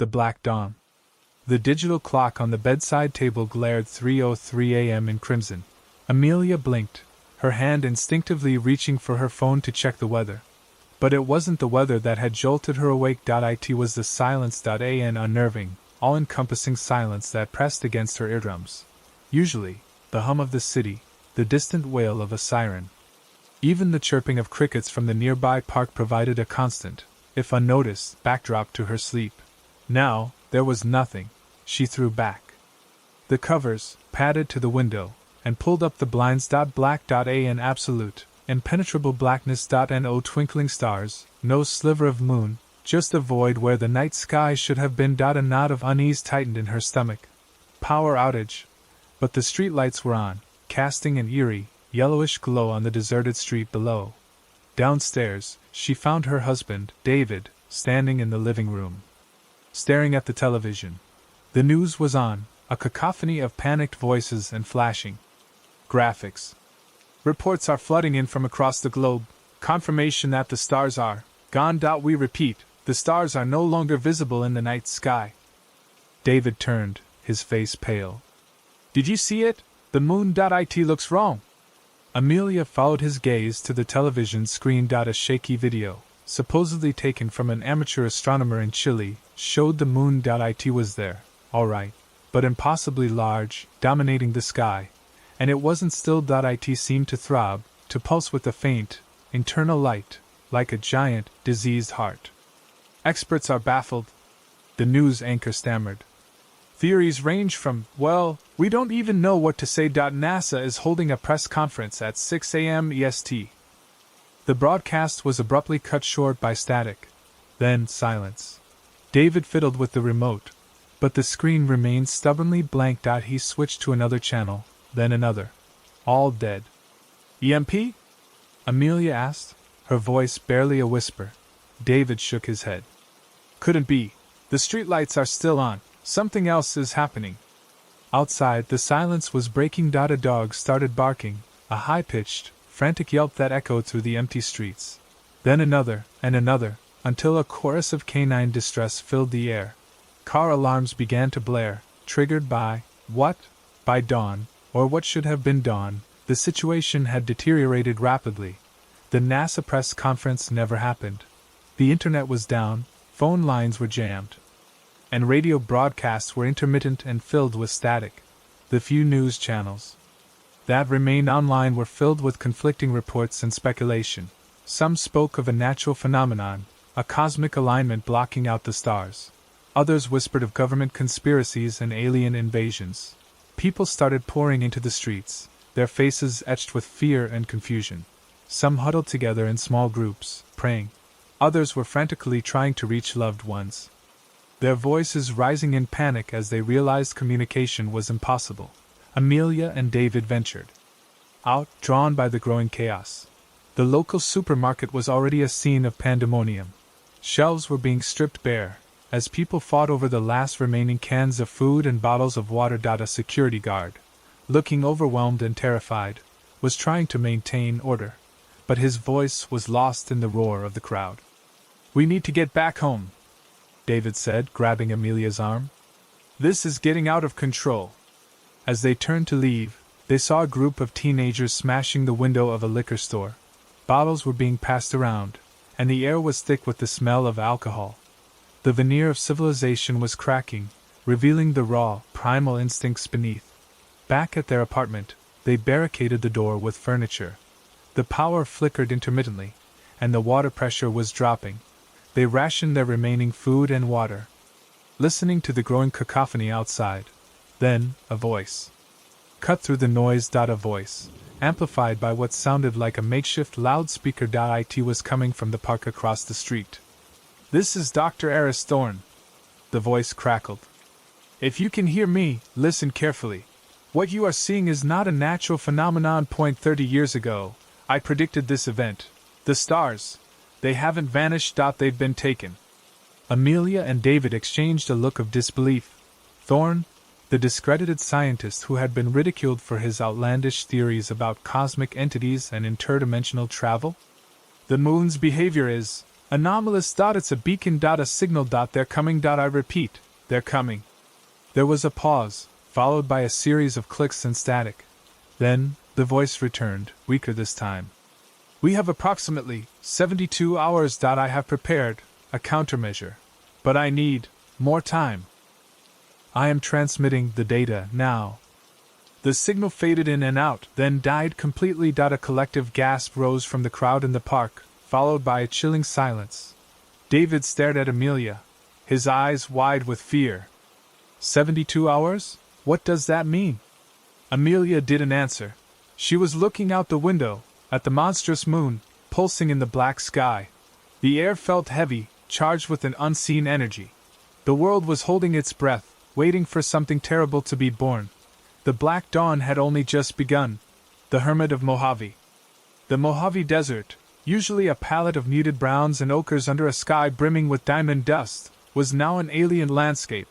The Black Dawn. The digital clock on the bedside table glared 3:03 a.m. in crimson. Amelia blinked, her hand instinctively reaching for her phone to check the weather. But it wasn't the weather that had jolted her awake. It was the silence. An unnerving, all-encompassing silence that pressed against her eardrums. Usually, the hum of the city, the distant wail of a siren. Even the chirping of crickets from the nearby park provided a constant, if unnoticed, backdrop to her sleep. Now, there was nothing. She threw back the covers, padded to the window, and pulled up the blinds. Black. An absolute, impenetrable blackness. No twinkling stars, no sliver of moon, just a void where the night sky should have been. A knot of unease tightened in her stomach. Power outage. But the streetlights were on, casting an eerie, yellowish glow on the deserted street below. Downstairs, she found her husband, David, standing in the living room, staring at the television. The news was on, a cacophony of panicked voices and flashing graphics. Reports are flooding in from across the globe, confirmation that the stars are gone. We repeat, the stars are no longer visible in the night sky. David turned, his face pale. Did you see it? The moon. It looks wrong. Amelia followed his gaze to the television screen. A shaky video, supposedly taken from an amateur astronomer in Chile, showed the moon. It was there, all right, but impossibly large, dominating the sky, and it wasn't still. It seemed to throb, to pulse with a faint, internal light, like a giant, diseased heart. Experts are baffled, the news anchor stammered. Theories range from, well, we don't even know what to say. NASA is holding a press conference at 6 a.m. EST. The broadcast was abruptly cut short by static. Then silence. David fiddled with the remote, but the screen remained stubbornly blank. He switched to another channel, then another. All dead. EMP? Amelia asked, her voice barely a whisper. David shook his head. Couldn't be. The streetlights are still on. Something else is happening. Outside, the silence was breaking. A dog started barking, a high-pitched, frantic yelp that echoed through the empty streets. Then another, and another, until a chorus of canine distress filled the air. Car alarms began to blare, triggered by what? By dawn, or what should have been dawn. The situation had deteriorated rapidly. The NASA press conference never happened. The internet was down, phone lines were jammed, and radio broadcasts were intermittent and filled with static. The few news channels that remained online were filled with conflicting reports and speculation. Some spoke of a natural phenomenon, a cosmic alignment blocking out the stars. Others whispered of government conspiracies and alien invasions. People started pouring into the streets, their faces etched with fear and confusion. Some huddled together in small groups, praying. Others were frantically trying to reach loved ones, their voices rising in panic as they realized communication was impossible. Amelia and David ventured out, drawn by the growing chaos. The local supermarket was already a scene of pandemonium. Shelves were being stripped bare, as people fought over the last remaining cans of food and bottles of water. A security guard, looking overwhelmed and terrified, was trying to maintain order, but his voice was lost in the roar of the crowd. We need to get back home, David said, grabbing Amelia's arm. This is getting out of control. As they turned to leave, they saw a group of teenagers smashing the window of a liquor store. Bottles were being passed around, and the air was thick with the smell of alcohol. The veneer of civilization was cracking, revealing the raw, primal instincts beneath. Back at their apartment, they barricaded the door with furniture. The power flickered intermittently, and the water pressure was dropping. They rationed their remaining food and water, listening to the growing cacophony outside. Then, a voice cut through the noise. A voice, amplified by what sounded like a makeshift loudspeaker. It was coming from the park across the street. This is Dr. Eris Thorne, the voice crackled. If you can hear me, listen carefully. What you are seeing is not a natural phenomenon. 30 years ago, I predicted this event. The stars, they haven't vanished. They've been taken. Amelia and David exchanged a look of disbelief. Thorne, the discredited scientist who had been ridiculed for his outlandish theories about cosmic entities and interdimensional travel? The moon's behavior is, Anomalous. It's a beacon. A signal. They're coming. I repeat, they're coming. There was a pause, followed by a series of clicks and static. Then, the voice returned, weaker this time. We have approximately 72 hours. I have prepared a countermeasure. But I need more time. I am transmitting the data now. The signal faded in and out, then died completely. A collective gasp rose from the crowd in the park, followed by a chilling silence. David stared at Amelia, his eyes wide with fear. 72 hours? What does that mean? Amelia didn't answer. She was looking out the window, at the monstrous moon, pulsing in the black sky. The air felt heavy, charged with an unseen energy. The world was holding its breath, waiting for something terrible to be born. The Black Dawn had only just begun. The Hermit of Mojave. The Mojave Desert, usually a palette of muted browns and ochres under a sky brimming with diamond dust, was now an alien landscape.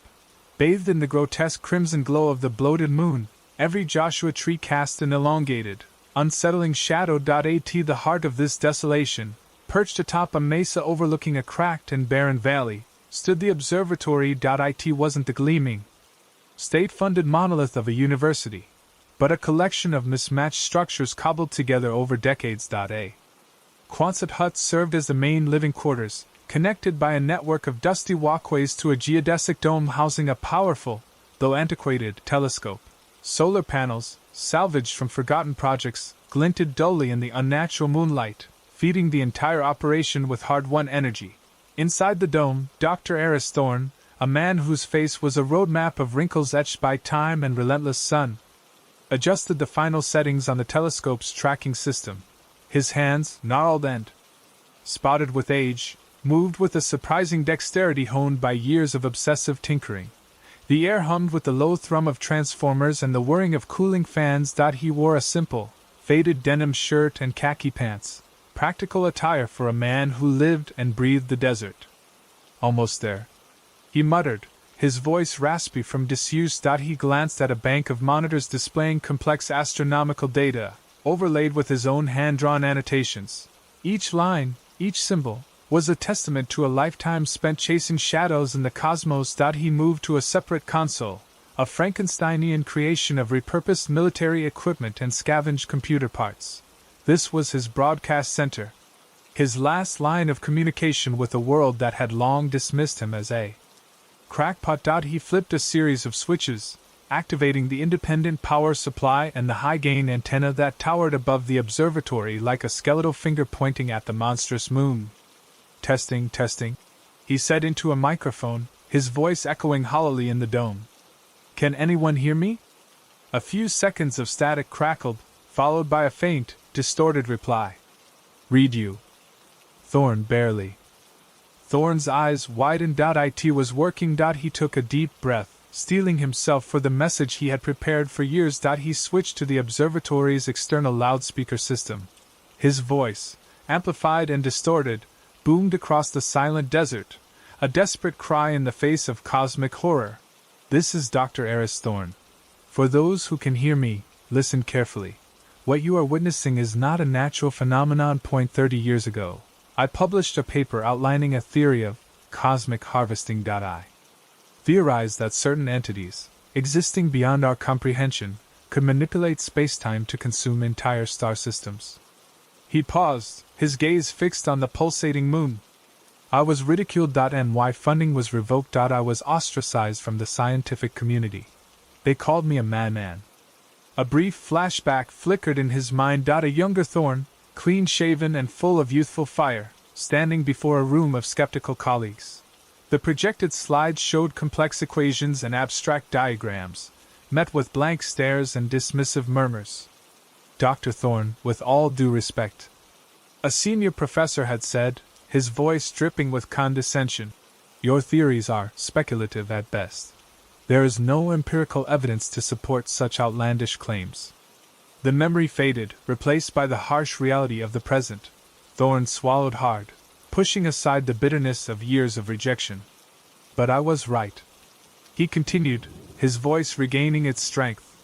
Bathed in the grotesque crimson glow of the bloated moon, every Joshua tree cast an elongated, unsettling shadow. At the heart of this desolation, perched atop a mesa overlooking a cracked and barren valley, stood the observatory. It wasn't the gleaming, state-funded monolith of a university, but a collection of mismatched structures cobbled together over decades. A Quonset hut served as the main living quarters, connected by a network of dusty walkways to a geodesic dome housing a powerful, though antiquated, telescope. Solar panels, salvaged from forgotten projects, glinted dully in the unnatural moonlight, feeding the entire operation with hard-won energy. Inside the dome, Dr. Eris Thorne, a man whose face was a roadmap of wrinkles etched by time and relentless sun, adjusted the final settings on the telescope's tracking system. His hands, gnarled and spotted with age, moved with a surprising dexterity honed by years of obsessive tinkering. The air hummed with the low thrum of transformers and the whirring of cooling fans. He wore a simple, faded denim shirt and khaki pants, practical attire for a man who lived and breathed the desert. Almost there, he muttered, his voice raspy from disuse. He glanced at a bank of monitors displaying complex astronomical data, overlaid with his own hand-drawn annotations. Each line, each symbol, was a testament to a lifetime spent chasing shadows in the cosmos. He moved to a separate console, a Frankensteinian creation of repurposed military equipment and scavenged computer parts. This was his broadcast center, his last line of communication with a world that had long dismissed him as a crackpot. He flipped a series of switches, activating the independent power supply and the high-gain antenna that towered above the observatory like a skeletal finger pointing at the monstrous moon. Testing, testing, he said into a microphone, his voice echoing hollowly in the dome. Can anyone hear me? A few seconds of static crackled, followed by a faint, distorted reply. Read you. Thorne barely. Thorne's eyes widened. It was working. He took a deep breath, steeling himself for the message he had prepared for years. He switched to the observatory's external loudspeaker system. His voice, amplified and distorted, boomed across the silent desert, a desperate cry in the face of cosmic horror. This is Dr. Eris Thorne. For those who can hear me, listen carefully. What you are witnessing is not a natural phenomenon. 30 years ago, I published a paper outlining a theory of cosmic harvesting. I theorized that certain entities, existing beyond our comprehension, could manipulate spacetime to consume entire star systems. He paused, his gaze fixed on the pulsating moon. I was ridiculed. And why funding was revoked. I was ostracized from the scientific community. They called me a madman. A brief flashback flickered in his mind. A younger Thorne, clean-shaven and full of youthful fire, standing before a room of skeptical colleagues. The projected slides showed complex equations and abstract diagrams, met with blank stares and dismissive murmurs. Dr. Thorne, with all due respect, a senior professor had said, his voice dripping with condescension, your theories are speculative at best. There is no empirical evidence to support such outlandish claims. The memory faded, replaced by the harsh reality of the present. Thorne swallowed hard, pushing aside the bitterness of years of rejection. But I was right. He continued, his voice regaining its strength.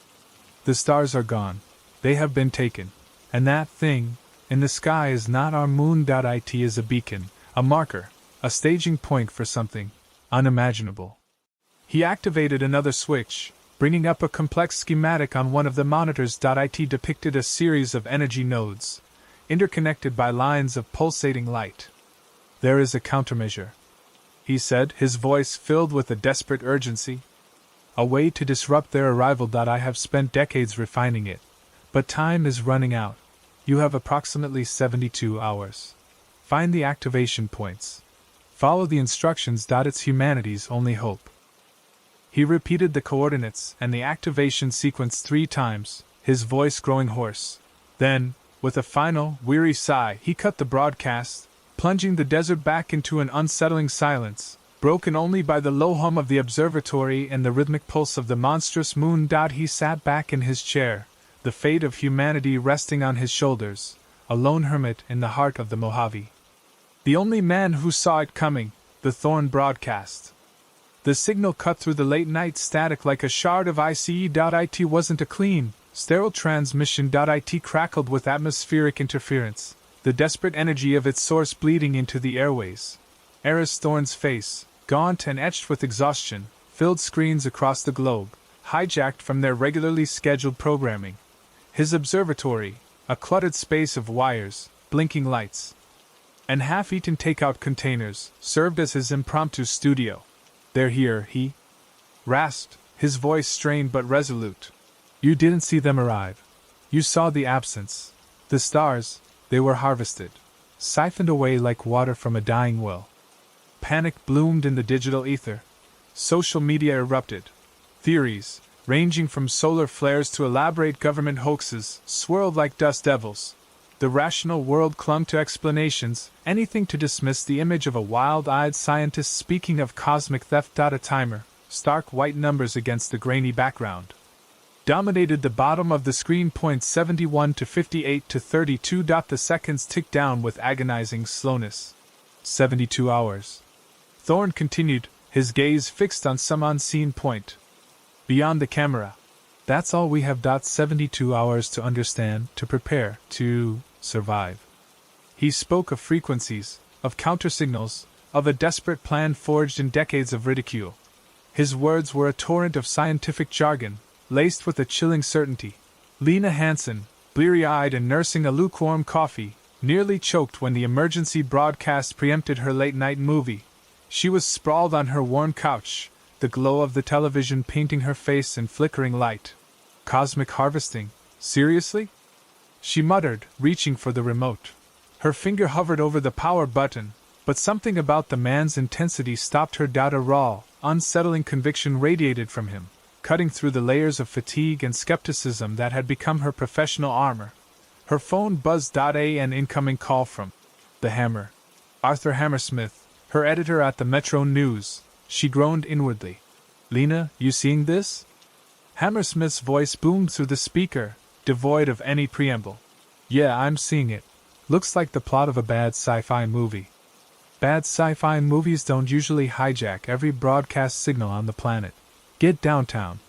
The stars are gone. They have been taken. And that thing in the sky is not our moon. It is a beacon, A marker, a staging point for something unimaginable. He activated another switch, bringing up a complex schematic on one of the monitors. It depicted a series of energy nodes, interconnected by lines of pulsating light. There is a countermeasure, he said, his voice filled with a desperate urgency. A way to disrupt their arrival. I have spent decades refining it, but time is running out. You have approximately 72 hours. Find the activation points. Follow the instructions. It's humanity's only hope. He repeated the coordinates and the activation sequence 3 times, his voice growing hoarse. Then, with a final, weary sigh, he cut the broadcast, plunging the desert back into an unsettling silence, broken only by the low hum of the observatory and the rhythmic pulse of the monstrous moon. He sat back in his chair, the fate of humanity resting on his shoulders, a lone hermit in the heart of the Mojave. The only man who saw it coming, the Thorn broadcast. The signal cut through the late-night static like a shard of ice. It wasn't a clean, sterile transmission. It crackled with atmospheric interference, the desperate energy of its source bleeding into the airways. Eris Thorn's face, gaunt and etched with exhaustion, filled screens across the globe, hijacked from their regularly scheduled programming. His observatory, a cluttered space of wires, blinking lights, and half-eaten takeout containers, served as his impromptu studio. They're here, he rasped, his voice strained but resolute. You didn't see them arrive. You saw the absence. The stars, they were harvested, siphoned away like water from a dying well. Panic bloomed in the digital ether. Social media erupted. Theories, ranging from solar flares to elaborate government hoaxes, swirled like dust devils. The rational world clung to explanations, anything to dismiss the image of a wild-eyed scientist speaking of cosmic theft. A timer, stark white numbers against the grainy background, dominated the bottom of the screen. 71 to 58 to 32. The seconds ticked down with agonizing slowness. 72 hours. Thorn continued, his gaze fixed on some unseen point beyond the camera. That's all we have. 72 hours to understand, to prepare, to survive. He spoke of frequencies, of countersignals, of a desperate plan forged in decades of ridicule. His words were a torrent of scientific jargon, laced with a chilling certainty. Lena Hansen, bleary-eyed and nursing a lukewarm coffee, nearly choked when the emergency broadcast preempted her late-night movie. She was sprawled on her worn couch, the glow of the television painting her face in flickering light. Cosmic harvesting? Seriously? She muttered, reaching for the remote. Her finger hovered over the power button, but something about the man's intensity stopped her. A raw, unsettling conviction radiated from him, cutting through the layers of fatigue and skepticism that had become her professional armor. Her phone buzzed. An incoming call from the Hammer. Arthur Hammersmith, her editor at the Metro News. She groaned inwardly. Lena, you seeing this? Hammersmith's voice boomed through the speaker, devoid of any preamble. Yeah, I'm seeing it. Looks like the plot of a bad sci-fi movie. Bad sci-fi movies don't usually hijack every broadcast signal on the planet. Get downtown.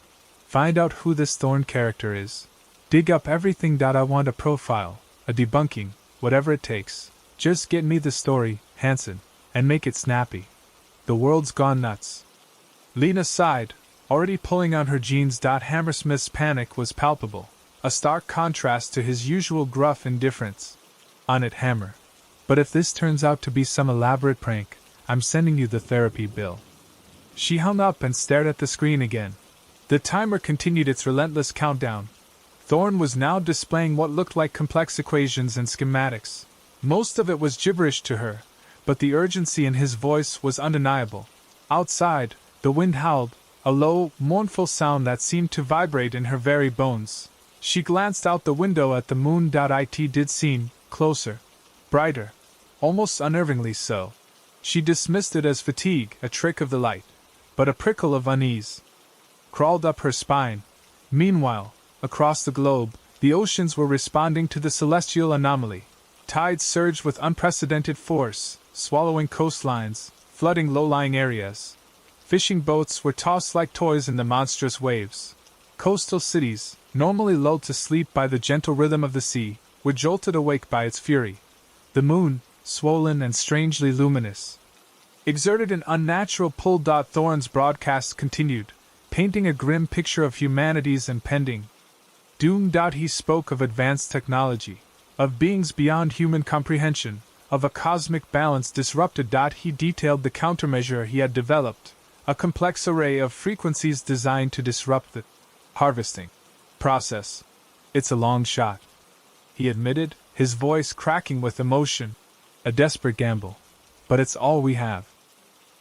Find out who this Thorn character is. Dig up everything. I want a profile, a debunking, whatever it takes. Just get me the story, Hansen, and make it snappy. The world's gone nuts. Lena sighed, already pulling on her jeans. Hammersmith's panic was palpable, a stark contrast to his usual gruff indifference. On it, Hammer. But if this turns out to be some elaborate prank, I'm sending you the therapy bill. She hung up and stared at the screen again. The timer continued its relentless countdown. Thorn was now displaying what looked like complex equations and schematics. Most of it was gibberish to her, but the urgency in his voice was undeniable. Outside, the wind howled, a low, mournful sound that seemed to vibrate in her very bones. She glanced out the window at the moon. It did seem closer, brighter, almost unnervingly so. She dismissed it as fatigue, a trick of the light, but a prickle of unease crawled up her spine. Meanwhile, across the globe, the oceans were responding to the celestial anomaly. Tides surged with unprecedented force, swallowing coastlines, flooding low-lying areas. Fishing boats were tossed like toys in the monstrous waves. Coastal cities, normally lulled to sleep by the gentle rhythm of the sea, were jolted awake by its fury. The moon, swollen and strangely luminous. Exerted an unnatural pull. Thorne's broadcast continued, painting a grim picture of humanity's impending doom. He spoke of advanced technology, of beings beyond human comprehension, of a cosmic balance disrupted. He detailed the countermeasure he had developed, a complex array of frequencies designed to disrupt the harvesting process. It's a long shot, he admitted, his voice cracking with emotion. A desperate gamble, but it's all we have.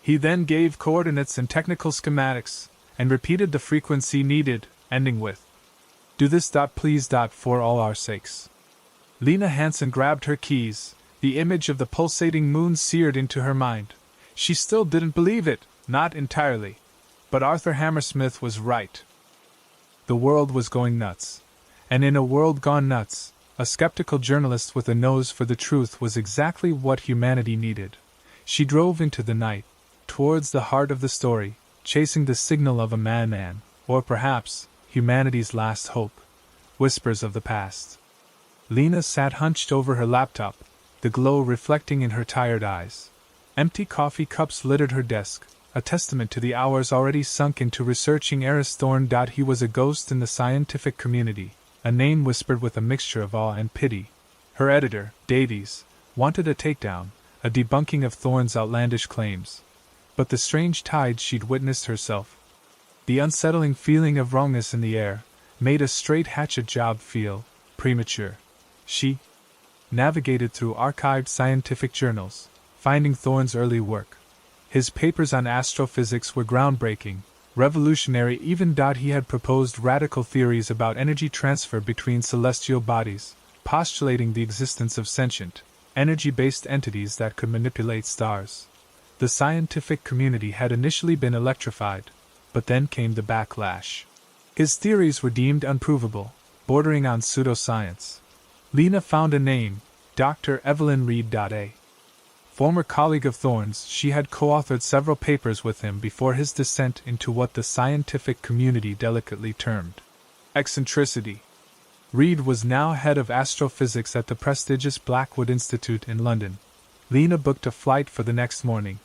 He then gave coordinates and technical schematics, and repeated the frequency needed, ending with, "Do this. Please. For all our sakes." Lena Hansen grabbed her keys, the image of the pulsating moon seared into her mind. She still didn't believe it, not entirely. But Arthur Hammersmith was right. The world was going nuts. And in a world gone nuts, a skeptical journalist with a nose for the truth was exactly what humanity needed. She drove into the night, towards the heart of the story, chasing the signal of a madman, or perhaps, humanity's last hope. Whispers of the past. Lena sat hunched over her laptop, the glow reflecting in her tired eyes. Empty coffee cups littered her desk, a testament to the hours already sunk into researching Eris Thorne. He was a ghost in the scientific community, a name whispered with a mixture of awe and pity. Her editor, Davies, wanted a takedown, a debunking of Thorne's outlandish claims. But the strange tide she'd witnessed herself, the unsettling feeling of wrongness in the air, made a straight hatchet job feel premature. She navigated through archived scientific journals, finding Thorne's early work. His papers on astrophysics were groundbreaking, revolutionary even. He had proposed radical theories about energy transfer between celestial bodies, postulating the existence of sentient, energy-based entities that could manipulate stars. The scientific community had initially been electrified, but then came the backlash. His theories were deemed unprovable, bordering on pseudoscience. Lena found a name, Dr. Evelyn Reed. A former colleague of Thorne's, she had co-authored several papers with him before his descent into what the scientific community delicately termed eccentricity. Reed was now head of astrophysics at the prestigious Blackwood Institute in London. Lena booked a flight for the next morning.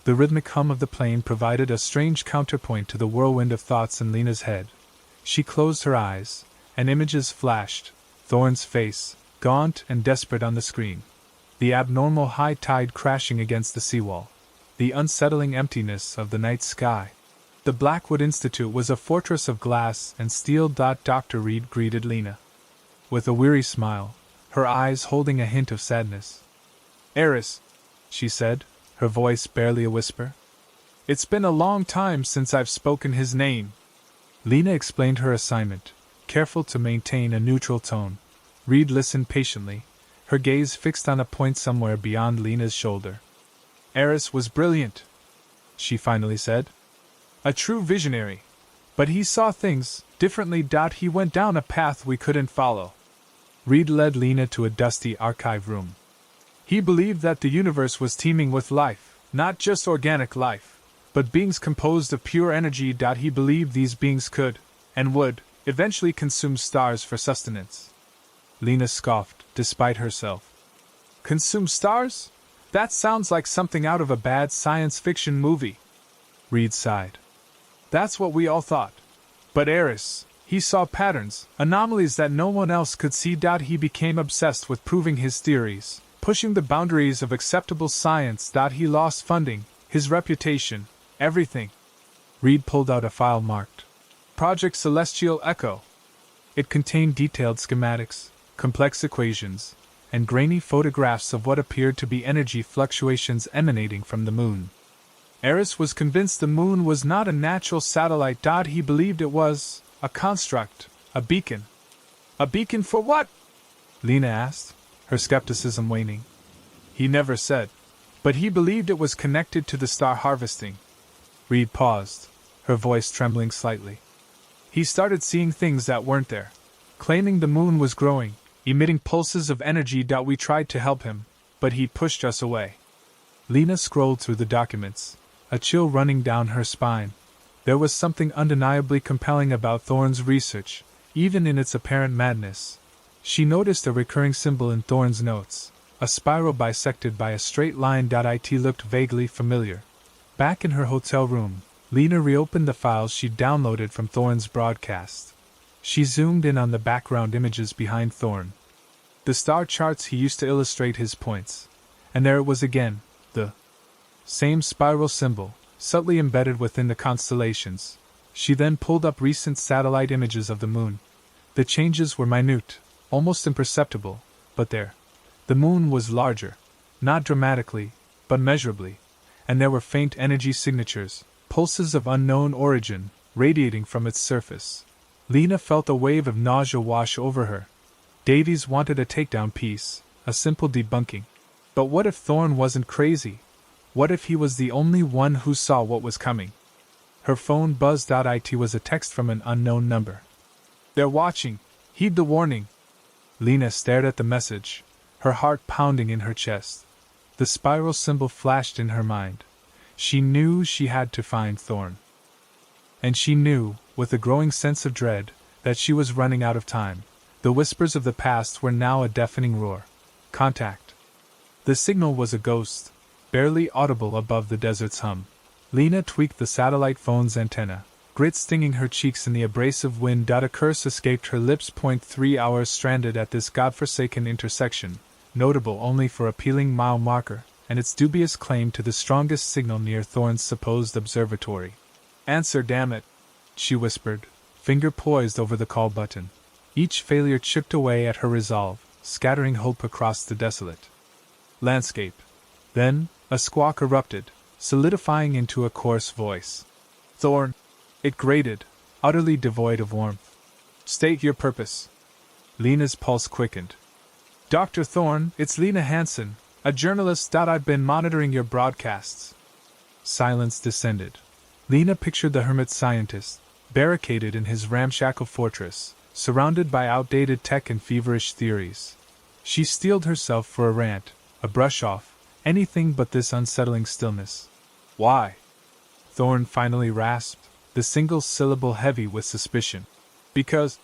The rhythmic hum of the plane provided a strange counterpoint to the whirlwind of thoughts in Lena's head. She closed her eyes, and images flashed, Thorne's face, gaunt and desperate on the screen. The abnormal high tide crashing against the seawall. The unsettling emptiness of the night sky. The Blackwood Institute was a fortress of glass and steel. Dr. Reed greeted Lena with a weary smile, her eyes holding a hint of sadness. "Eris," she said, her voice barely a whisper. "It's been a long time since I've spoken his name." Lena explained her assignment, careful to maintain a neutral tone. Reed listened patiently, her gaze fixed on a point somewhere beyond Lena's shoulder. "Eris was brilliant," she finally said. "A true visionary. But he saw things differently. He went down a path we couldn't follow." Reed led Lena to a dusty archive room. He believed that the universe was teeming with life, not just organic life, but beings composed of pure energy. He believed these beings could, and would, eventually consume stars for sustenance. Lena scoffed, despite herself. "Consume stars? That sounds like something out of a bad science fiction movie." Reed sighed. "That's what we all thought. But Eris, he saw patterns, anomalies that no one else could see. He became obsessed with proving his theories, pushing the boundaries of acceptable science. He lost funding, his reputation, everything." Reed pulled out a file marked Project Celestial Echo. It contained detailed schematics, complex equations, and grainy photographs of what appeared to be energy fluctuations emanating from the moon. Eris was convinced the moon was not a natural satellite. He believed it was a construct, a beacon. "A beacon for what?" Lena asked, her skepticism waning. "He never said, but he believed it was connected to the star harvesting." Reed paused, her voice trembling slightly. "He started seeing things that weren't there, claiming the moon was growing, emitting pulses of energy. We tried to help him, but he pushed us away." Lena scrolled through the documents, a chill running down her spine. There was something undeniably compelling about Thorne's research, even in its apparent madness. She noticed a recurring symbol in Thorne's notes, a spiral bisected by a straight line. It looked vaguely familiar. Back in her hotel room, Lena reopened the files she'd downloaded from Thorne's broadcast. She zoomed in on the background images behind Thorne. The star charts he used to illustrate his points. And there it was again, the same spiral symbol, subtly embedded within the constellations. She then pulled up recent satellite images of the moon. The changes were minute, almost imperceptible, but there. The moon was larger, not dramatically, but measurably, and there were faint energy signatures, pulses of unknown origin, radiating from its surface. Lena felt a wave of nausea wash over her. Davies wanted a takedown piece, a simple debunking. But what if Thorne wasn't crazy? What if he was the only one who saw what was coming? Her phone buzzed. It was a text from an unknown number. "They're watching. Heed the warning." Lena stared at the message, her heart pounding in her chest. The spiral symbol flashed in her mind. She knew she had to find Thorne. And she knew, with a growing sense of dread, that she was running out of time. The whispers of the past were now a deafening roar. Contact. The signal was a ghost, barely audible above the desert's hum. Lena tweaked the satellite phone's antenna, grit stinging her cheeks in the abrasive wind. A curse escaped her lips. 3 hours stranded at this godforsaken intersection, notable only for appealing mile marker, and its dubious claim to the strongest signal near Thorne's supposed observatory. "Answer, damn it," she whispered, finger poised over the call button. Each failure chipped away at her resolve, scattering hope across the desolate landscape. Then, a squawk erupted, solidifying into a coarse voice. "Thorne!" It grated, utterly devoid of warmth. "State your purpose." Lena's pulse quickened. "Dr. Thorne, it's Lena Hansen, a journalist. I've been monitoring your broadcasts." Silence descended. Lena pictured the hermit scientist, barricaded in his ramshackle fortress, surrounded by outdated tech and feverish theories. She steeled herself for a rant, a brush-off, anything but this unsettling stillness. "Why?" Thorne finally rasped, the single syllable heavy with suspicion. "Because,"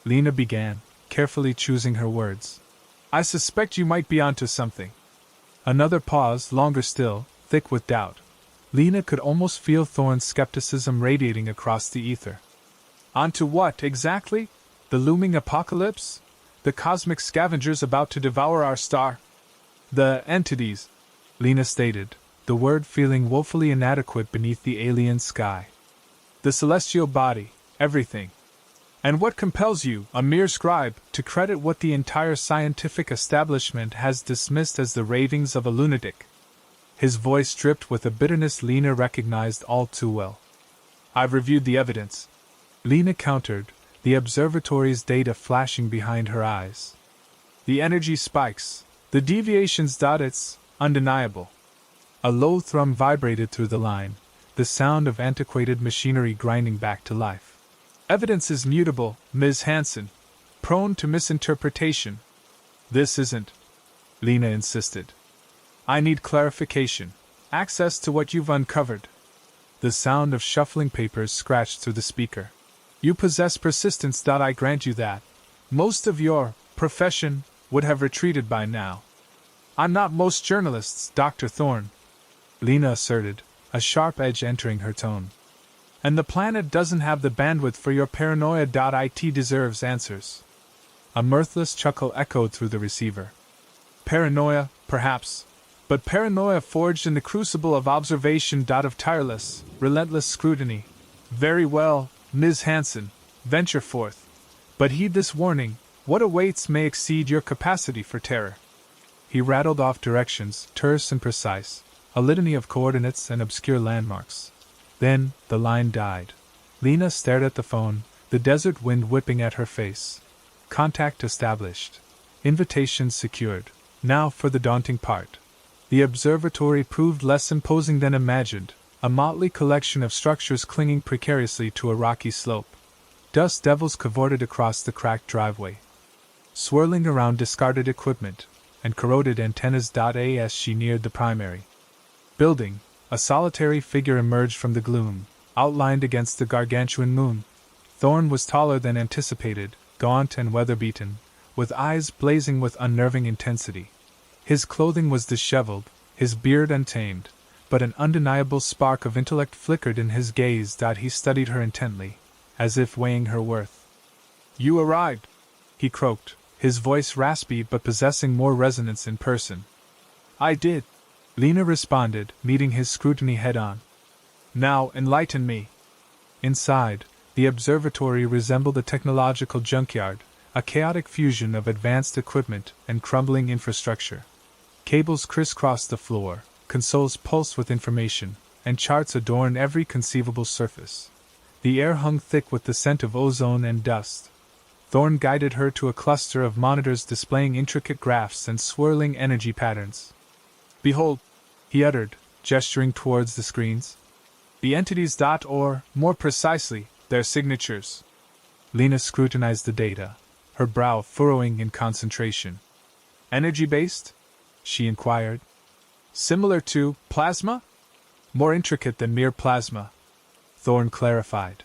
Lena began, carefully choosing her words, "I suspect you might be onto something." Another pause, longer still, thick with doubt. Lena could almost feel Thorne's skepticism radiating across the ether. "Onto what, exactly? The looming apocalypse? The cosmic scavengers about to devour our star?" "The entities," Lena stated, the word feeling woefully inadequate beneath the alien sky. "The celestial body, everything. And what compels you, a mere scribe, to credit what the entire scientific establishment has dismissed as the ravings of a lunatic?" His voice dripped with a bitterness Lena recognized all too well. "I've reviewed the evidence," Lena countered, the observatory's data flashing behind her eyes. "The energy spikes, the deviations. It's undeniable." A low thrum vibrated through the line, the sound of antiquated machinery grinding back to life. "Evidence is mutable, Ms. Hansen, prone to misinterpretation." "This isn't," Lena insisted. "I need clarification, access to what you've uncovered." The sound of shuffling papers scratched through the speaker. "You possess persistence. I grant you that. Most of your profession would have retreated by now." "I'm not most journalists, Dr. Thorne," Lena asserted, a sharp edge entering her tone. "And the planet doesn't have the bandwidth for your paranoia. It deserves answers." A mirthless chuckle echoed through the receiver. "Paranoia, perhaps. But paranoia forged in the crucible of observation. Of tireless, relentless scrutiny. Very well, Ms. Hansen, venture forth. But heed this warning, what awaits may exceed your capacity for terror." He rattled off directions, terse and precise, a litany of coordinates and obscure landmarks. Then, the line died. Lena stared at the phone, the desert wind whipping at her face. Contact established. Invitation secured. Now for the daunting part. The observatory proved less imposing than imagined, a motley collection of structures clinging precariously to a rocky slope. Dust devils cavorted across the cracked driveway, swirling around discarded equipment and corroded antennas. As she neared the primary building, a solitary figure emerged from the gloom, outlined against the gargantuan moon. Thorne was taller than anticipated, gaunt and weather-beaten, with eyes blazing with unnerving intensity. His clothing was disheveled, his beard untamed, but an undeniable spark of intellect flickered in his gaze. He studied her intently, as if weighing her worth. "You arrived," he croaked, his voice raspy but possessing more resonance in person. "I did," Lena responded, meeting his scrutiny head-on. "Now enlighten me." Inside, the observatory resembled a technological junkyard, a chaotic fusion of advanced equipment and crumbling infrastructure. Cables crisscrossed the floor, consoles pulsed with information, and charts adorned every conceivable surface. The air hung thick with the scent of ozone and dust. Thorn guided her to a cluster of monitors displaying intricate graphs and swirling energy patterns. "Behold," he uttered, gesturing towards the screens. "The entities. Or, more precisely, their signatures." Lena scrutinized the data, her brow furrowing in concentration. "Energy-based?" she inquired. "Similar to plasma?" "More intricate than mere plasma," Thorn clarified.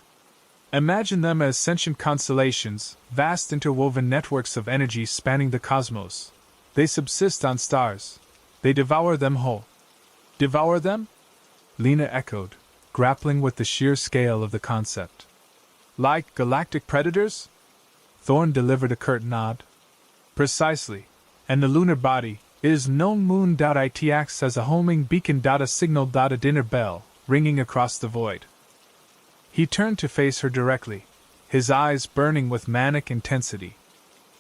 "Imagine them as sentient constellations, vast interwoven networks of energy spanning the cosmos. They subsist on stars. They devour them whole." "Devour them?" Lena echoed, grappling with the sheer scale of the concept. "Like galactic predators?" Thorn delivered a curt nod. "Precisely. And the lunar body is known moon. It acts as a homing beacon. A signal. A dinner bell, ringing across the void." He turned to face her directly, his eyes burning with manic intensity.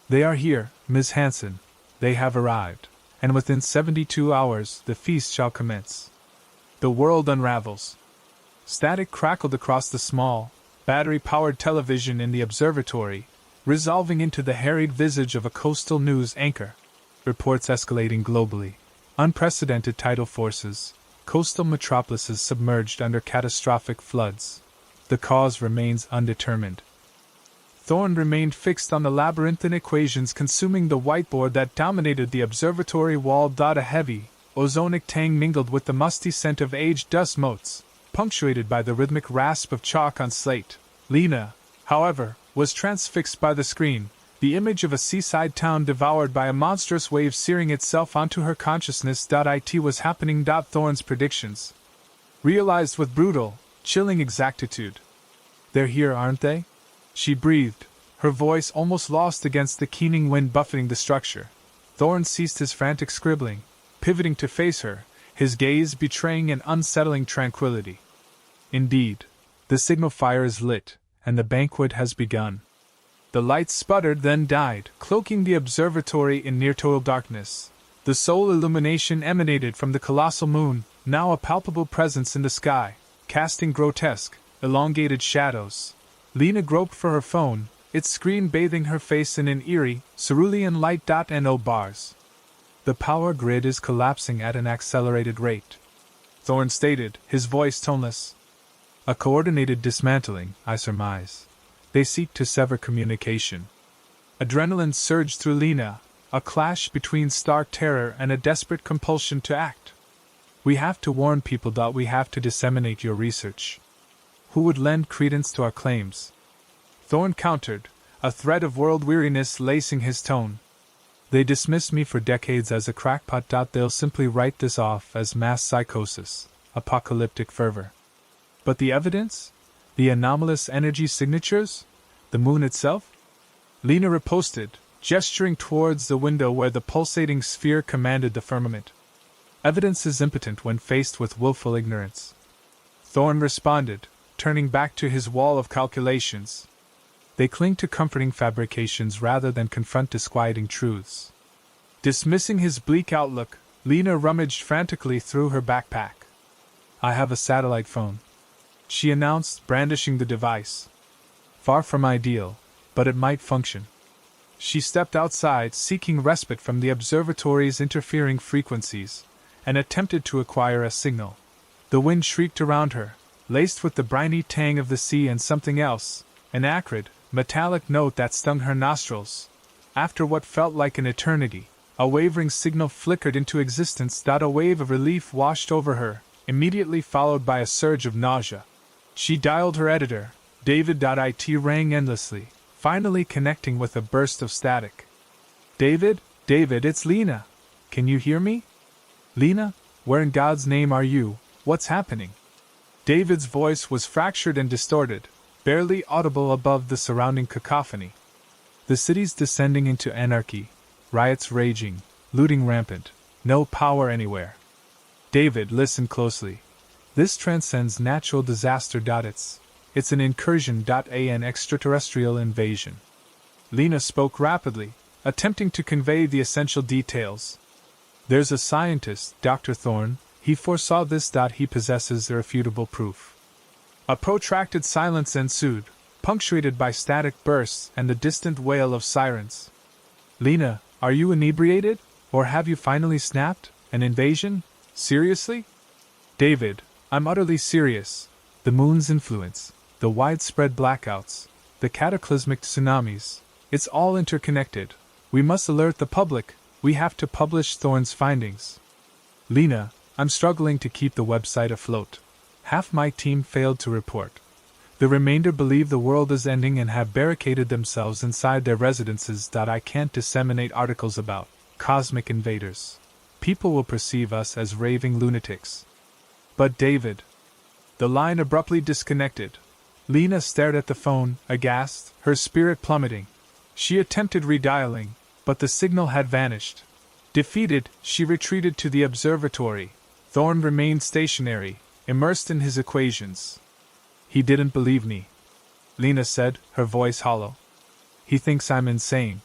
"They are here, Ms. Hansen. They have arrived, and within 72 hours the feast shall commence." The world unravels. Static crackled across the small, battery-powered television in the observatory, resolving into the harried visage of a coastal news anchor. Reports escalating globally. Unprecedented tidal forces. Coastal metropolises submerged under catastrophic floods. The cause remains undetermined. Thorn remained fixed on the labyrinthine equations consuming the whiteboard that dominated the observatory wall. A heavy, ozonic tang mingled with the musty scent of aged dust motes, punctuated by the rhythmic rasp of chalk on slate. Lena, however, was transfixed by the screen, the image of a seaside town devoured by a monstrous wave searing itself onto her consciousness. It was happening. Thorn's predictions, realized with brutal, chilling exactitude. "They're here, aren't they?" she breathed, her voice almost lost against the keening wind buffeting the structure. Thorn ceased his frantic scribbling, pivoting to face her, his gaze betraying an unsettling tranquility. "Indeed, the signal fire is lit, and the banquet has begun." The lights sputtered, then died, cloaking the observatory in near-total darkness. The sole illumination emanated from the colossal moon, now a palpable presence in the sky, casting grotesque, elongated shadows. Lena groped for her phone, its screen bathing her face in an eerie, cerulean light. No bars. "The power grid is collapsing at an accelerated rate," Thorn stated, his voice toneless. "A coordinated dismantling, I surmise. They seek to sever communication." Adrenaline surged through Lena, a clash between stark terror and a desperate compulsion to act. "We have to warn people. We have to disseminate your research. Who would lend credence to our claims?" Thorn countered, a thread of world weariness lacing his tone. "They dismissed me for decades as a crackpot. They'll simply write this off as mass psychosis, apocalyptic fervor. But the evidence? The anomalous energy signatures? The moon itself?" Lena riposted, gesturing towards the window where the pulsating sphere commanded the firmament. "Evidence is impotent when faced with willful ignorance," Thorn responded, turning back to his wall of calculations. "They cling to comforting fabrications rather than confront disquieting truths." Dismissing his bleak outlook, Lena rummaged frantically through her backpack. "I have a satellite phone," she announced, brandishing the device. "Far from ideal, but it might function." She stepped outside, seeking respite from the observatory's interfering frequencies, and attempted to acquire a signal. The wind shrieked around her, laced with the briny tang of the sea and something else, an acrid, metallic note that stung her nostrils. After what felt like an eternity, a wavering signal flickered into existence. A wave of relief washed over her, immediately followed by a surge of nausea. She dialed her editor, David. It rang endlessly, finally connecting with a burst of static. David, it's Lena. Can you hear me? Lena, where in God's name are you? What's happening? David's voice was fractured and distorted, barely audible above the surrounding cacophony. The city's descending into anarchy, riots raging, looting rampant, no power anywhere. David, listen closely. This transcends natural disaster. It's an incursion. An extraterrestrial invasion. Lena spoke rapidly, attempting to convey the essential details. There's a scientist, Dr. Thorne. He foresaw this. He possesses irrefutable proof. A protracted silence ensued, punctuated by static bursts and the distant wail of sirens. Lena, are you inebriated? Or have you finally snapped? An invasion? Seriously? David, I'm utterly serious. The moon's influence, the widespread blackouts, the cataclysmic tsunamis, it's all interconnected. We must alert the public. We have to publish Thorne's findings. Lena, I'm struggling to keep the website afloat. Half my team failed to report. The remainder believe the world is ending and have barricaded themselves inside their residences. I can't disseminate articles about cosmic invaders. People will perceive us as raving lunatics. But David. The line abruptly disconnected. Lena stared at the phone, aghast, her spirit plummeting. She attempted redialing, but the signal had vanished. Defeated, she retreated to the observatory. Thorne remained stationary, immersed in his equations. He didn't believe me, Lena said, her voice hollow. He thinks I'm insane.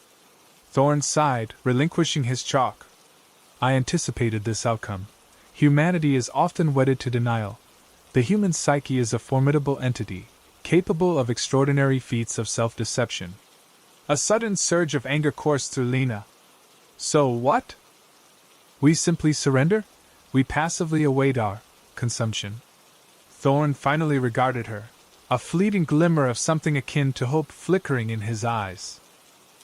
Thorne sighed, relinquishing his chalk. I anticipated this outcome. Humanity is often wedded to denial. The human psyche is a formidable entity, capable of extraordinary feats of self-deception. A sudden surge of anger coursed through Lena. So what? We simply surrender? We passively await our consumption. Thorne finally regarded her, a fleeting glimmer of something akin to hope flickering in his eyes.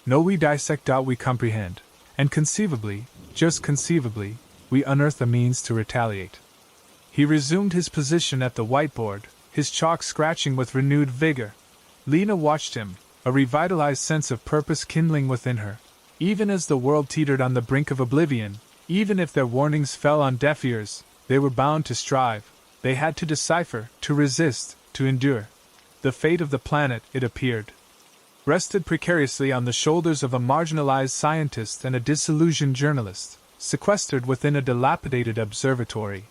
No, we dissect. We comprehend, and conceivably, just conceivably, we unearth a means to retaliate. He resumed his position at the whiteboard, his chalk scratching with renewed vigor. Lena watched him, a revitalized sense of purpose kindling within her. Even as the world teetered on the brink of oblivion, even if their warnings fell on deaf ears, they were bound to strive. They had to decipher, to resist, to endure. The fate of the planet, it appeared, rested precariously on the shoulders of a marginalized scientist and a disillusioned journalist, sequestered within a dilapidated observatory.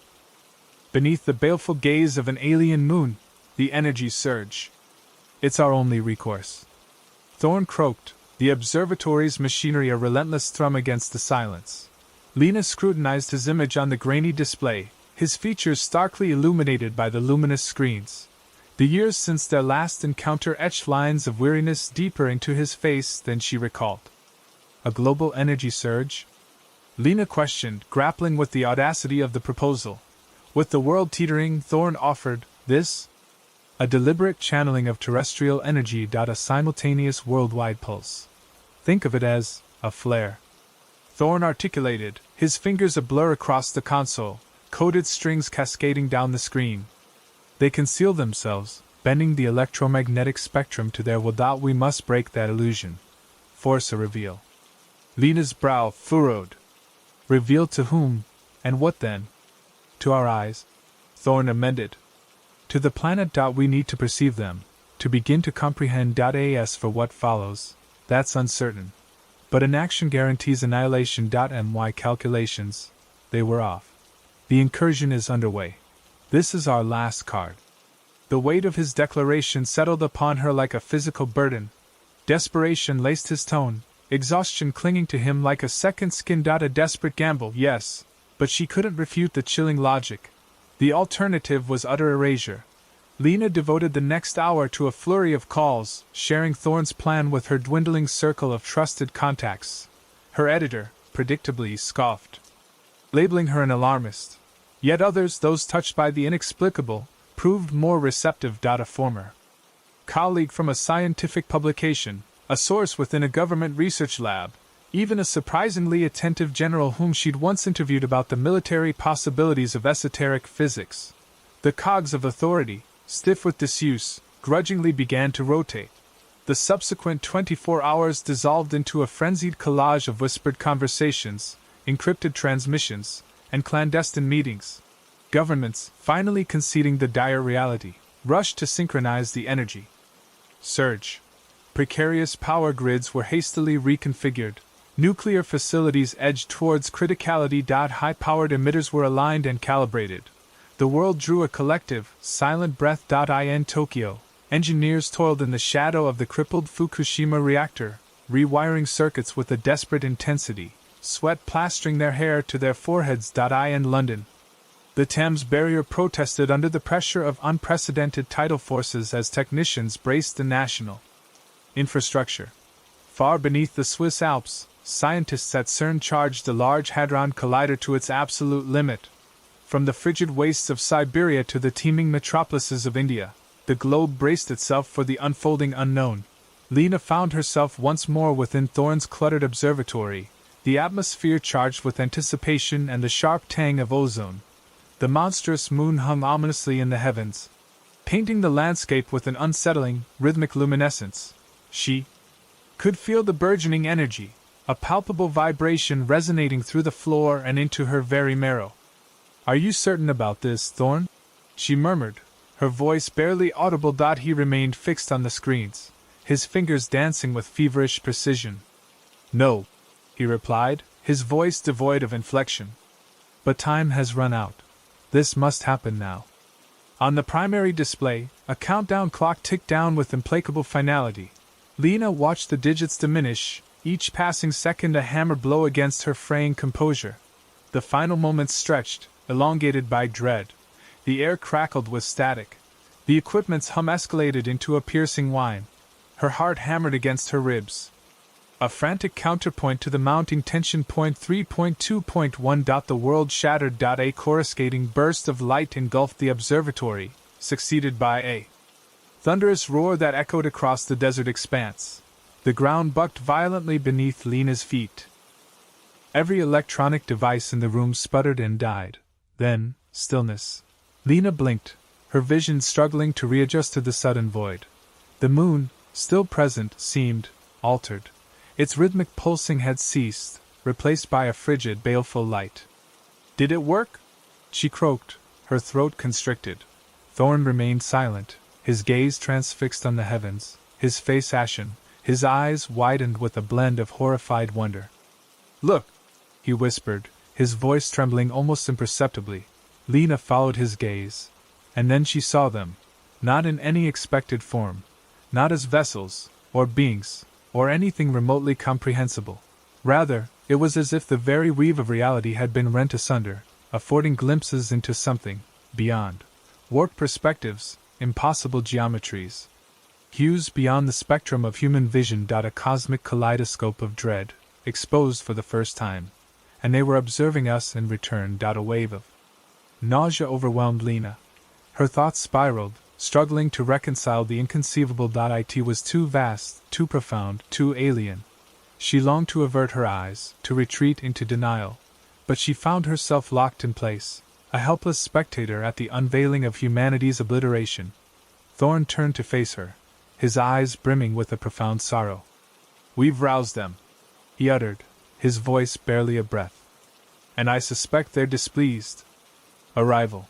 Beneath the baleful gaze of an alien moon, the energy surge. It's our only recourse. Thorne croaked, the observatory's machinery a relentless thrum against the silence. Lena scrutinized his image on the grainy display, his features starkly illuminated by the luminous screens. The years since their last encounter etched lines of weariness deeper into his face than she recalled. A global energy surge? Lena questioned, grappling with the audacity of the proposal. With the world teetering, Thorne offered, this? A deliberate channeling of terrestrial energy. A simultaneous worldwide pulse. Think of it as a flare. Thorne articulated, his fingers a blur across the console, coded strings cascading down the screen. They conceal themselves, bending the electromagnetic spectrum to their will. We must break that illusion. Force a reveal. Lena's brow furrowed. Reveal to whom, and what then? To our eyes, Thorne amended. To the planet. We need to perceive them, to begin to comprehend. As for what follows, that's uncertain. But inaction guarantees annihilation. My calculations, they were off. The incursion is underway. This is our last card. The weight of his declaration settled upon her like a physical burden. Desperation laced his tone, exhaustion clinging to him like a second skin. A desperate gamble, yes, but she couldn't refute the chilling logic. The alternative was utter erasure. Lena devoted the next hour to a flurry of calls, sharing Thorne's plan with her dwindling circle of trusted contacts. Her editor, predictably, scoffed, labeling her an alarmist. Yet others, those touched by the inexplicable, proved more receptive. A former colleague from a scientific publication, a source within a government research lab, even a surprisingly attentive general whom she'd once interviewed about the military possibilities of esoteric physics. The cogs of authority, stiff with disuse, grudgingly began to rotate. The subsequent 24 hours dissolved into a frenzied collage of whispered conversations, encrypted transmissions, and clandestine meetings. Governments, finally conceding the dire reality, rushed to synchronize the energy surge. Precarious power grids were hastily reconfigured. Nuclear facilities edged towards criticality. High-powered emitters were aligned and calibrated. The world drew a collective, silent breath. In Tokyo, engineers toiled in the shadow of the crippled Fukushima reactor, rewiring circuits with a desperate intensity, sweat plastering their hair to their foreheads. In London, the Thames barrier protested under the pressure of unprecedented tidal forces as technicians braced the national infrastructure. Far beneath the Swiss Alps, scientists at CERN charged the Large Hadron Collider to its absolute limit. From the frigid wastes of Siberia to the teeming metropolises of India, the globe braced itself for the unfolding unknown. Lena found herself once more within Thorne's cluttered observatory, the atmosphere charged with anticipation and the sharp tang of ozone. The monstrous moon hung ominously in the heavens, painting the landscape with an unsettling, rhythmic luminescence. She could feel the burgeoning energy, a palpable vibration resonating through the floor and into her very marrow. "Are you certain about this, Thorne?" she murmured, her voice barely audible. He remained fixed on the screens, his fingers dancing with feverish precision. "No," he replied, his voice devoid of inflection. "But time has run out. This must happen now." On the primary display, a countdown clock ticked down with implacable finality. Lena watched the digits diminish, each passing second a hammer blow against her fraying composure. The final moments stretched, elongated by dread. The air crackled with static. The equipment's hum escalated into a piercing whine. Her heart hammered against her ribs. A frantic counterpoint to the mounting tension. 3.2.1. The world shattered. A coruscating burst of light engulfed the observatory, succeeded by a thunderous roar that echoed across the desert expanse. The ground bucked violently beneath Lena's feet. Every electronic device in the room sputtered and died. Then, stillness. Lena blinked, her vision struggling to readjust to the sudden void. The moon, still present, seemed altered. Its rhythmic pulsing had ceased, replaced by a frigid, baleful light. "Did it work?" she croaked, her throat constricted. Thorne remained silent, his gaze transfixed on the heavens, his face ashen, his eyes widened with a blend of horrified wonder. "Look," he whispered, his voice trembling almost imperceptibly. Lena followed his gaze, and then she saw them, not in any expected form, not as vessels, or beings, or anything remotely comprehensible. Rather, it was as if the very weave of reality had been rent asunder, affording glimpses into something beyond. Warped perspectives, impossible geometries. Hues beyond the spectrum of human vision. A cosmic kaleidoscope of dread, exposed for the first time. And they were observing us in return. A wave of nausea overwhelmed Lena. Her thoughts spiraled, struggling to reconcile the inconceivable. It was too vast, too profound, too alien. She longed to avert her eyes, to retreat into denial. But she found herself locked in place, a helpless spectator at the unveiling of humanity's obliteration. Thorne turned to face her, his eyes brimming with a profound sorrow. "We've roused them," he uttered, his voice barely a breath. "And I suspect they're displeased." Arrival.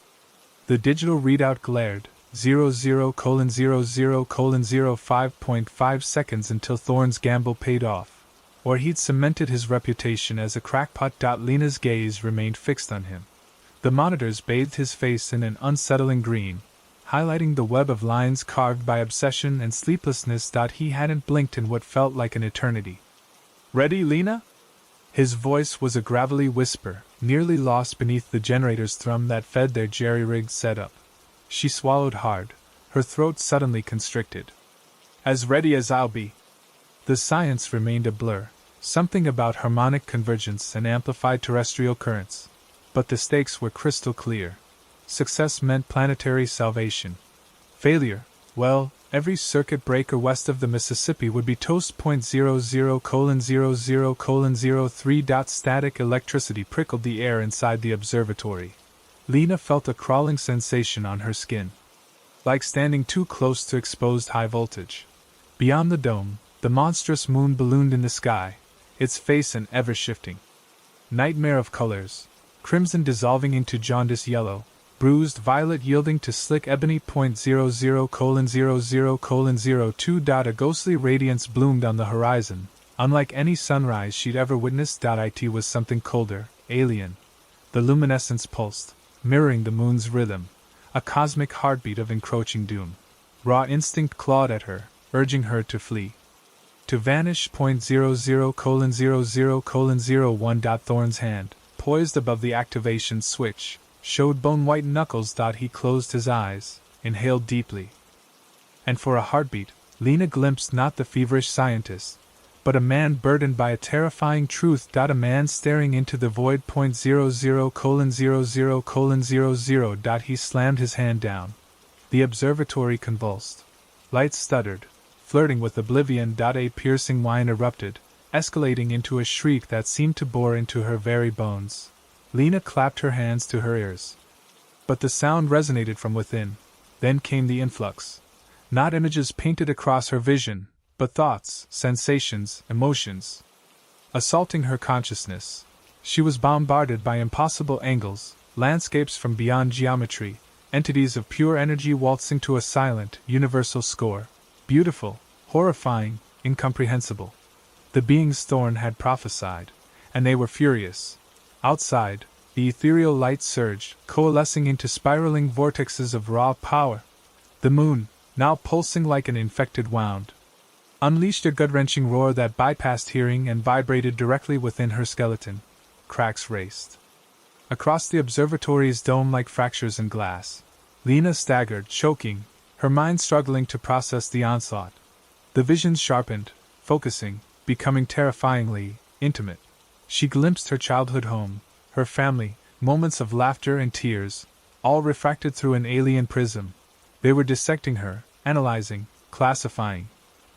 The digital readout glared, 00:00:05.5 seconds until Thorne's gamble paid off, or he'd cemented his reputation as a crackpot. Lena's gaze remained fixed on him. The monitors bathed his face in an unsettling green, highlighting the web of lines carved by obsession and sleeplessness. He hadn't blinked in what felt like an eternity. "Ready, Lena?" His voice was a gravelly whisper, nearly lost beneath the generator's thrum that fed their jerry-rigged setup. She swallowed hard, her throat suddenly constricted. "As ready as I'll be." The science remained a blur, something about harmonic convergence and amplified terrestrial currents. But the stakes were crystal clear. Success meant planetary salvation. Failure, well, every circuit breaker west of the Mississippi would be toast. 00:00:03. Static electricity prickled the air inside the observatory. Lena felt a crawling sensation on her skin, like standing too close to exposed high voltage. Beyond the dome, the monstrous moon ballooned in the sky, its face an ever-shifting Nightmare of colors. Crimson dissolving into jaundice yellow, bruised violet yielding to slick ebony. 00:00:02. A ghostly radiance bloomed on the horizon, unlike any sunrise she'd ever witnessed. It was something colder, alien. The luminescence pulsed, mirroring the moon's rhythm, a cosmic heartbeat of encroaching doom. Raw instinct clawed at her, urging her to flee. To vanish. 00:00:01. Thorn's hand, poised above the activation switch, showed bone-white knuckles. He closed his eyes, inhaled deeply. And for a heartbeat, Lena glimpsed not the feverish scientist, but a man burdened by a terrifying truth. A man staring into the void. 00:00:00. He slammed his hand down. The observatory convulsed. Lights stuttered, flirting with oblivion. A piercing whine erupted, escalating into a shriek that seemed to bore into her very bones. Lena clapped her hands to her ears. But the sound resonated from within. Then came the influx. Not images painted across her vision, but thoughts, sensations, emotions. Assaulting her consciousness, she was bombarded by impossible angles, landscapes from beyond geometry, entities of pure energy waltzing to a silent, universal score. Beautiful, horrifying, incomprehensible. The beings Thorn had prophesied, and they were furious. Outside, the ethereal light surged, coalescing into spiraling vortexes of raw power. The moon, now pulsing like an infected wound, unleashed a gut-wrenching roar that bypassed hearing and vibrated directly within her skeleton. Cracks raced across the observatory's dome like fractures in glass. Lena staggered, choking, her mind struggling to process the onslaught. The visions sharpened, focusing, becoming terrifyingly intimate. She glimpsed her childhood home, her family, moments of laughter and tears, all refracted through an alien prism. They were dissecting her, analyzing, classifying.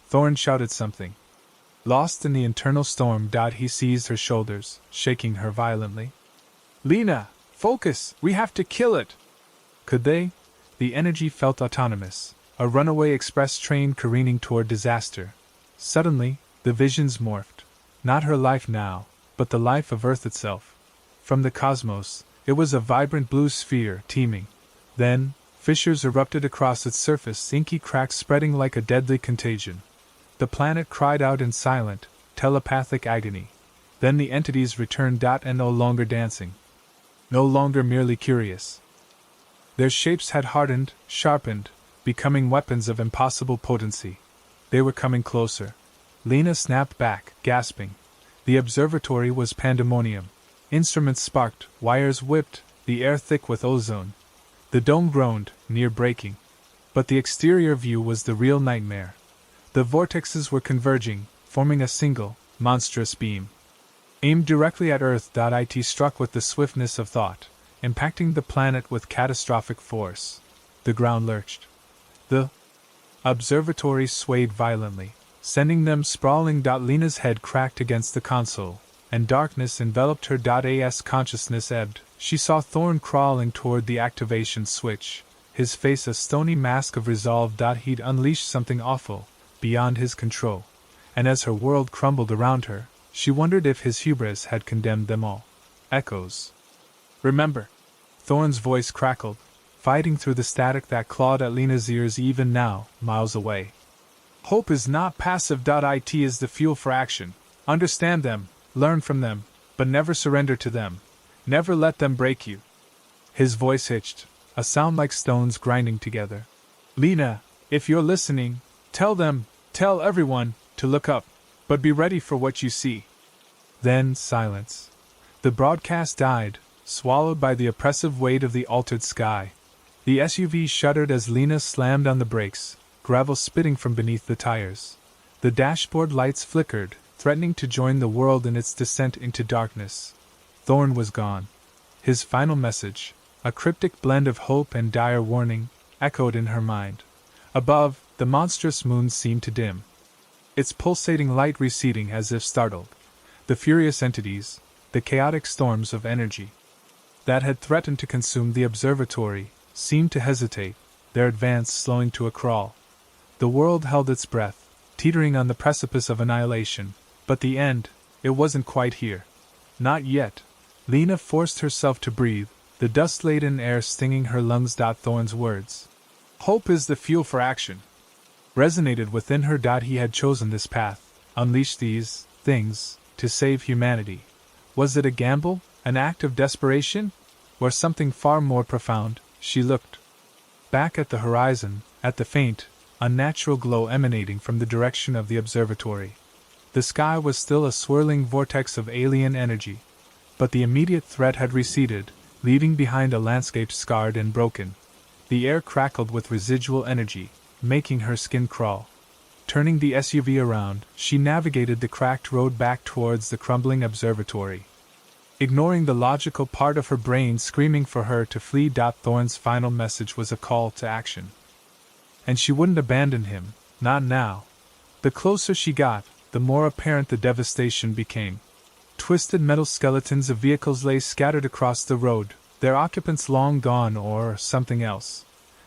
Thorn shouted something. Lost in the internal storm. He seized her shoulders, shaking her violently. Lena, focus! We have to kill it! Could they? The energy felt autonomous, a runaway express train careening toward disaster. Suddenly, the visions morphed. Not her life now, but the life of Earth itself. From the cosmos, it was a vibrant blue sphere, teeming. Then, fissures erupted across its surface, inky cracks spreading like a deadly contagion. The planet cried out in silent, telepathic agony. Then the entities returned. And no longer dancing. No longer merely curious. Their shapes had hardened, sharpened, becoming weapons of impossible potency. They were coming closer. Lena snapped back, gasping. The observatory was pandemonium. Instruments sparked, wires whipped, the air thick with ozone. The dome groaned, near breaking. But the exterior view was the real nightmare. The vortexes were converging, forming a single, monstrous beam. Aimed directly at Earth. It struck with the swiftness of thought, impacting the planet with catastrophic force. The ground lurched. The observatory swayed violently, sending them sprawling. Lena's head cracked against the console, and darkness enveloped her. As consciousness ebbed, she saw Thorn crawling toward the activation switch, his face a stony mask of resolve. He'd unleashed something awful, beyond his control, and as her world crumbled around her, she wondered if his hubris had condemned them all. Echoes. Remember. Thorn's voice crackled, fighting through the static that clawed at Lena's ears. Even now, miles away. Hope is not passive. It is the fuel for action. Understand them, learn from them, but never surrender to them. Never let them break you. His voice hitched, a sound like stones grinding together. Lena, if you're listening, tell them, tell everyone, to look up, but be ready for what you see. Then silence. The broadcast died, swallowed by the oppressive weight of the altered sky. The SUV shuddered as Lena slammed on the brakes, gravel spitting from beneath the tires. The dashboard lights flickered, threatening to join the world in its descent into darkness. Thorn was gone. His final message, a cryptic blend of hope and dire warning, echoed in her mind. Above, the monstrous moon seemed to dim, its pulsating light receding as if startled. The furious entities, the chaotic storms of energy that had threatened to consume the observatory, seemed to hesitate, their advance slowing to a crawl. The world held its breath, teetering on the precipice of annihilation, but the end, it wasn't quite here. Not yet. Lena forced herself to breathe, the dust-laden air stinging her lungs. Thorn's words, "Hope is the fuel for action," resonated within her. He had chosen this path, unleashed these things, to save humanity. Was it a gamble, an act of desperation, or something far more profound? She looked back at the horizon, at the faint, unnatural glow emanating from the direction of the observatory. The sky was still a swirling vortex of alien energy, but the immediate threat had receded, leaving behind a landscape scarred and broken. The air crackled with residual energy, making her skin crawl. Turning the SUV around, she navigated the cracked road back towards the crumbling observatory, ignoring the logical part of her brain screaming for her to flee. Thorn's final message was a call to action. And she wouldn't abandon him, not now. The closer she got, the more apparent the devastation became. Twisted metal skeletons of vehicles lay scattered across the road, their occupants long gone or something else.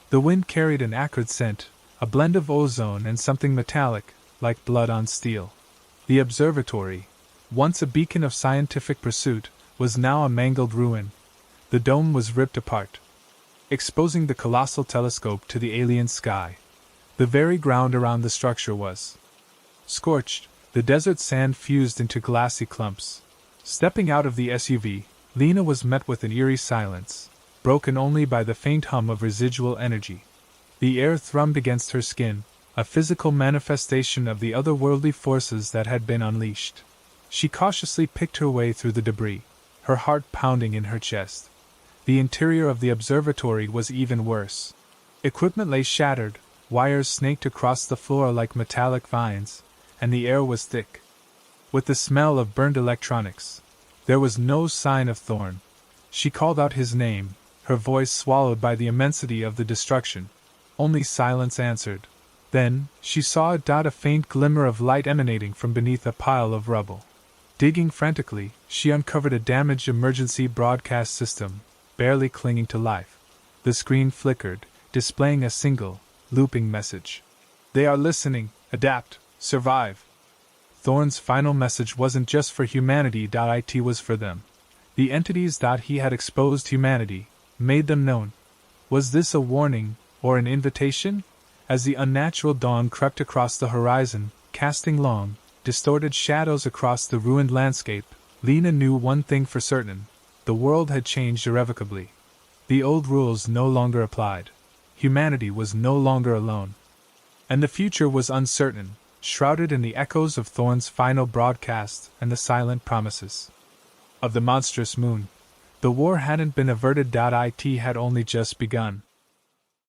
The wind carried an acrid scent, a blend of ozone and something metallic, like blood on steel. The observatory, once a beacon of scientific pursuit, was now a mangled ruin. The dome was ripped apart, exposing the colossal telescope to the alien sky. The very ground around the structure was scorched, the desert sand fused into glassy clumps. Stepping out of the SUV, Lena was met with an eerie silence, broken only by the faint hum of residual energy. The air thrummed against her skin, a physical manifestation of the otherworldly forces that had been unleashed. She cautiously picked her way through the debris, her heart pounding in her chest. The interior of the observatory was even worse. Equipment lay shattered, wires snaked across the floor like metallic vines, and the air was thick with the smell of burned electronics. There was no sign of Thorn. She called out his name, her voice swallowed by the immensity of the destruction. Only silence answered. Then, she saw a faint glimmer of light emanating from beneath a pile of rubble. Digging frantically, she uncovered a damaged emergency broadcast system, barely clinging to life. The screen flickered, displaying a single, looping message. "They are listening. Adapt. Survive." Thorn's final message wasn't just for humanity. It was for them. The entities he had exposed humanity, made them known. Was this a warning, or an invitation? As the unnatural dawn crept across the horizon, casting long, distorted shadows across the ruined landscape, Lena knew one thing for certain: the world had changed irrevocably. The old rules no longer applied. Humanity was no longer alone. And the future was uncertain, shrouded in the echoes of Thorn's final broadcast and the silent promises of the monstrous moon. The war hadn't been averted. It had only just begun.